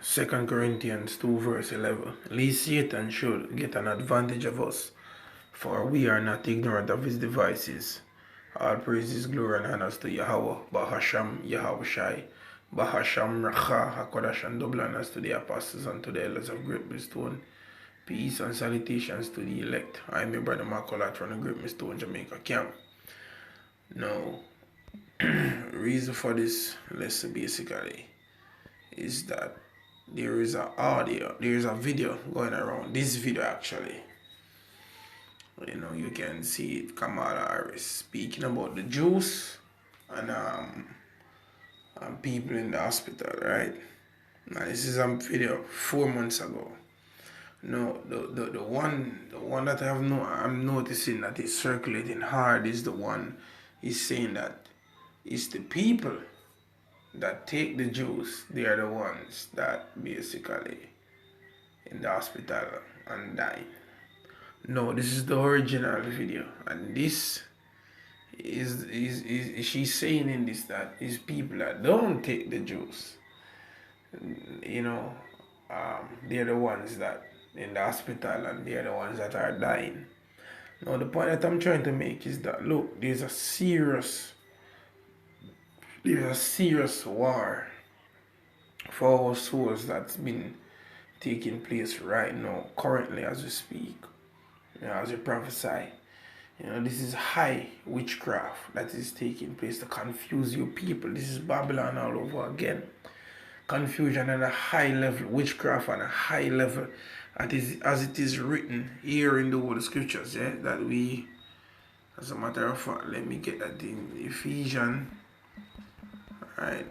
2 Corinthians 2 verse 11. Lest Satan should get an advantage of us, for we are not ignorant of his devices. All praises, glory, and honors to Yahweh, Bahasham, Yahweh Shai, Bahasham, Racha, HaKodash, and double honors to the apostles and to the elders of Great Millstone. Peace and salutations to the elect. I'm your brother Marcolat from the Great Millstone, Jamaica camp. Now, reason for this lesson basically is that there is a video going around. This video actually, you can see it, Kamala Harris speaking about the Jews and people in the hospital, right? Now this is a video 4 months ago. No, the one that I'm noticing that is circulating hard is the one is saying that it's the people that take the Jews. They are the ones that basically in the hospital and die. No, this is the original video, and this is she's saying in this that is people that don't take the Jews. They're the ones that in the hospital and they're the ones that are dying. Now the point that I'm trying to make is that look, there's a serious war for our souls that's been taking place right now, currently as we speak, as we prophesy. This is high witchcraft that is taking place to confuse you people. This is Babylon all over again. Confusion at a high level, witchcraft on a high level, as it is written here in the Holy Scriptures, that we, as a matter of fact, let me get that in Ephesians. Alright.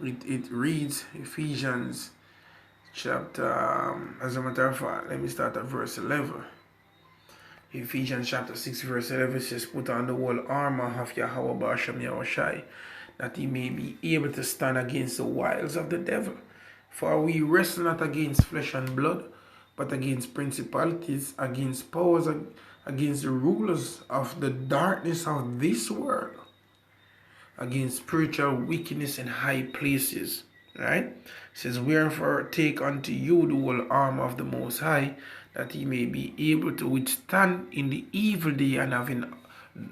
It reads Ephesians chapter, as a matter of fact, let me start at verse 11. Ephesians chapter 6 verse 11 says, put on the whole armor of Yahweh Basham Yahushai, that he may be able to stand against the wiles of the devil. For we wrestle not against flesh and blood, but against principalities, against powers, against the rulers of the darkness of this world, against spiritual wickedness in high places. Right? It says, wherefore take unto you the whole armor of the Most High, that he may be able to withstand in the evil day, and having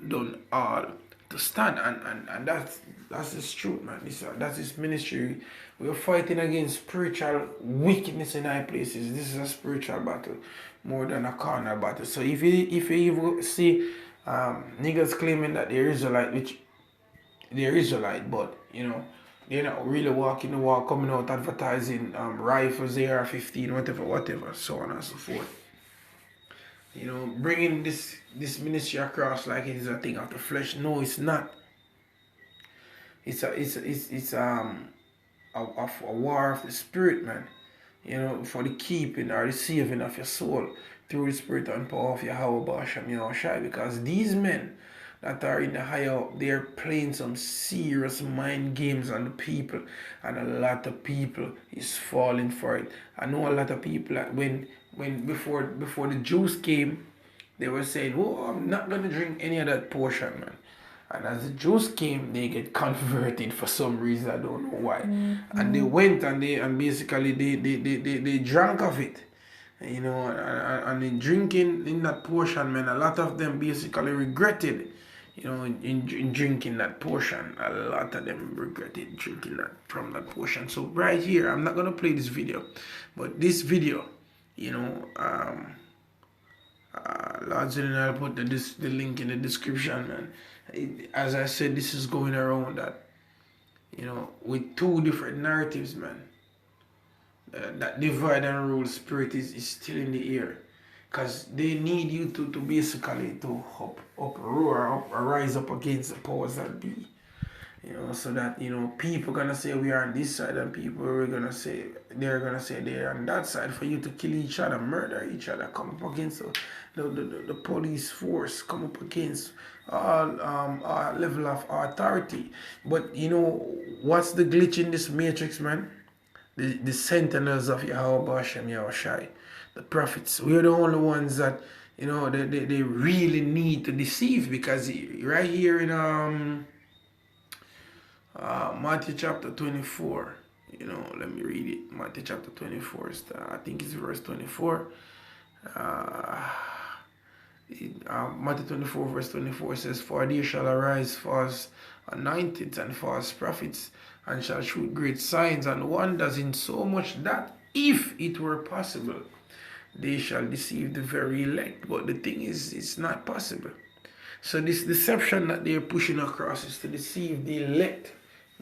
done all to stand. And that's his truth, man. That's his ministry. We're fighting against spiritual wickedness in high places. This is a spiritual battle more than a carnal battle. So if you even see niggas claiming that they're Israelite, which they're Israelite, but they're not really walking the walk, coming out advertising rifles, AR-15, whatever, so on and so forth. Bringing this ministry across like it is a thing of the flesh. No, it's not. It's a war of the spirit, man. For the keeping or the saving of your soul through the spirit and power of Yahweh Basham Yahushai. Because these men that are in the higher up, they're playing some serious mind games on the people, and a lot of people is falling for it. I know a lot of people that before the Jews came, they were saying, "Oh, I'm not gonna drink any of that portion, man." And as the Jews came, they get converted for some reason, I don't know why. Mm-hmm. And they went and basically they drank of it. And in drinking in that portion, man, a lot of them basically regretted, in drinking that portion. A lot of them regretted drinking that from that portion. So right here, I'm not gonna play this video, but this video, Lord's willing, I'll put the link in the description, man. As I said, this is going around that, with two different narratives, man. That divide and rule spirit is still in the air, because they need you to basically to rise up against the powers that be, so that people gonna say we are on this side, and people are gonna say they're on that side, for you to kill each other, murder each other, come up against the police force, come up against all level of authority. But what's the glitch in this matrix, man? The sentinels of Yahweh Basham Yahushai, the prophets, we're the only ones that they really need to deceive, because right here in Matthew chapter 24, Let me read it. Matthew chapter 24, I think it's verse 24. Uh, Matthew 24 verse 24 says, "For there shall arise false anointed and false prophets, and shall show great signs and wonders, in so much that, if it were possible, they shall deceive the very elect." But the thing is, it's not possible. So this deception that they're pushing across is to deceive the elect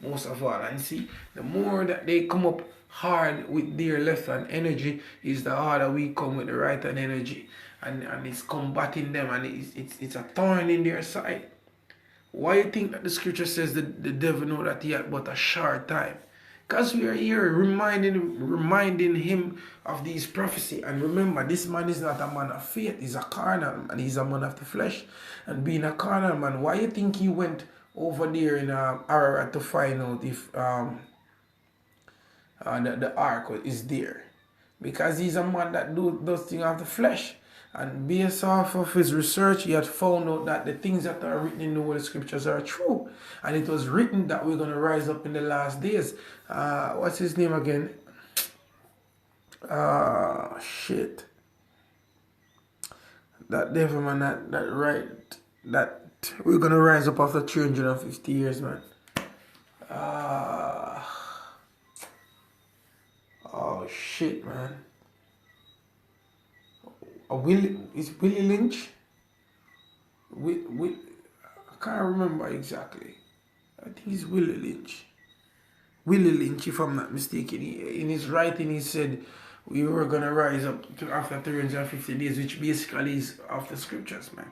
most of all. And see, the more that they come up hard with their left hand energy, is the harder we come with the right hand energy. And it's combating them, and it's a thorn in their side. Why you think that the scripture says that the devil know that he had but a short time? Because we are here reminding him of these prophecy. And remember, this man is not a man of faith. He's a carnal man. He's a man of the flesh. And being a carnal man, why you think he went over there in Ararat to find out if the ark is there? Because he's a man that does things of the flesh. And based off of his research, he had found out that the things that are written in the Holy Scriptures are true. And it was written that we're going to rise up in the last days. What's his name again? Shit. That devil, man, that we're going to rise up after 350 years, man. Oh, shit, man. Is Willie Lynch? I can't remember exactly. I think it's Willie Lynch. Willie Lynch, if I'm not mistaken. In his writing, he said we were going to rise up to after 350 days, which basically is of the scriptures, man.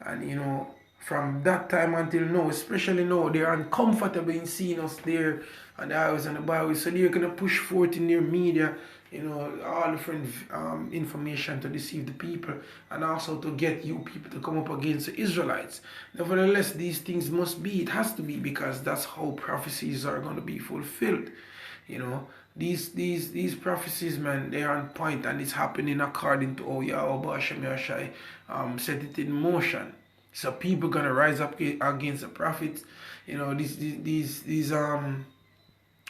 And, from that time until now, especially now, they're uncomfortable in seeing us there on the highways and the byways. So they're going to push forth in their media, all different information to deceive the people, and also to get you people to come up against the Israelites. Nevertheless, these things must be, it has to be, because that's how prophecies are going to be fulfilled. These prophecies, man, they're on point, and it's happening according to how Yahweh Hashem Yashai set it in motion. So people gonna rise up against the prophets. These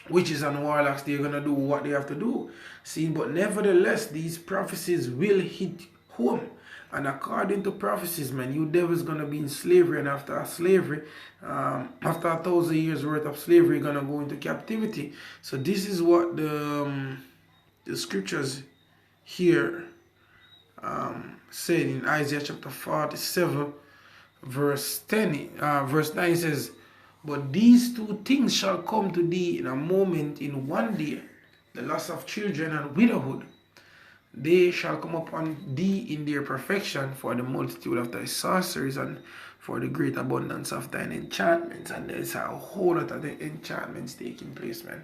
witches and warlocks, they're gonna do what they have to do. See, but nevertheless, these prophecies will hit home. And according to prophecies, man, you devils gonna be in slavery, and after slavery, after 1,000 years worth of slavery, you're gonna go into captivity. So this is what the scriptures here said in Isaiah chapter 47. Verse 9 says, "But these two things shall come to thee in a moment, in one day, the loss of children and widowhood. They shall come upon thee in their perfection, for the multitude of thy sorceries, and for the great abundance of thine enchantments." And there's a whole lot of the enchantments taking place, man.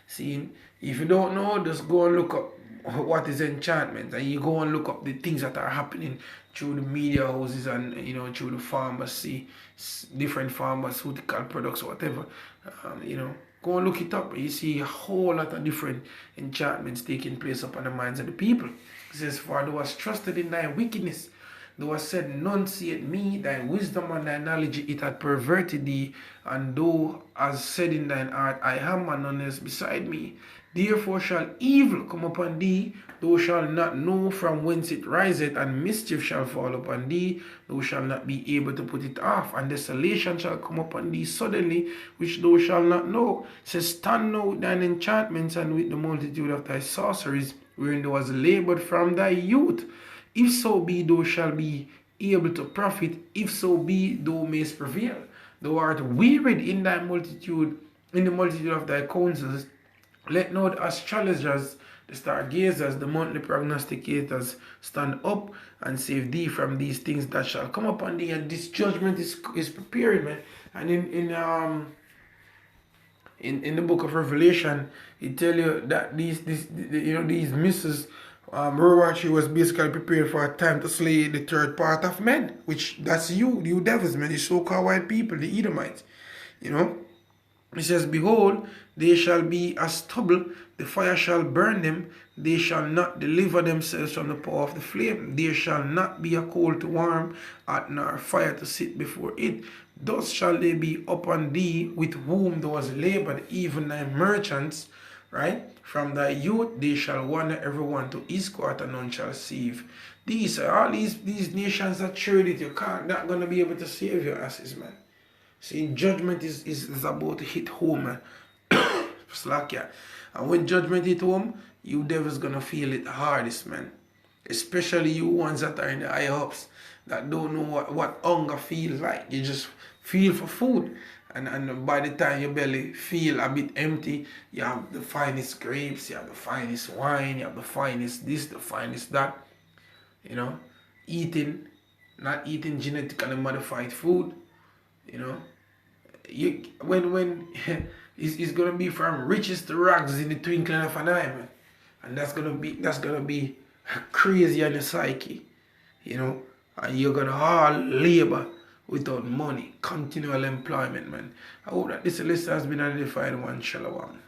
See, if you don't know, just go and look up what is enchantment, and you go and look up the things that are happening through the media houses and through the pharmacy, different pharmaceutical products or whatever. Go and look it up. You see a whole lot of different enchantments taking place upon the minds of the people. It says, "For thou hast trusted in thy wickedness, thou hast said, none seeth me, thy wisdom and thy knowledge it hath perverted thee, and thou hast said in thine heart, I am, and none else beside me. Therefore shall evil come upon thee, thou shalt not know from whence it riseth, and mischief shall fall upon thee, thou shalt not be able to put it off, and desolation shall come upon thee suddenly, which thou shalt not know. It says, stand now with thine enchantments, and with the multitude of thy sorceries, wherein thou hast labored from thy youth. If so be thou shalt be able to profit, if so be thou mayst prevail. Thou art wearied in the multitude of thy counsels. Let not the astrologers, the stargazers, the monthly prognosticators stand up and save thee from these things that shall come upon thee. And this judgment is preparing, man. And in the book of Revelation, it tell you that these misses, Rowachi was basically prepared for a time to slay the third part of men, which that's you devils, man, the so-called white people, the Edomites, It says, behold, they shall be as stubble, the fire shall burn them, they shall not deliver themselves from the power of the flame, there shall not be a coal to warm, nor fire to sit before it, Thus shall they be upon thee with whom thou hast labored, even thy merchants, right? From thy youth they shall wander everyone to his quarter, none shall save. These are all these nations that trade it, you can't not gonna be able to save your asses, man. See, judgment is about to hit home, man. Slack, yeah. And when judgment hit home, you devils gonna feel it hardest, man. Especially you ones that are in the high ups that don't know what hunger feels like. You just feel for food. And by the time your belly feel a bit empty, you have the finest grapes, you have the finest wine, you have the finest this, the finest that. You know, eating, not eating genetically modified food. You know, you when it's gonna be from riches to rags in the twinkling of an eye, man, and that's gonna be crazy on the psyche, you know, and you're gonna all labor without money, continual employment, man. I hope that this list has been identified. One shalom.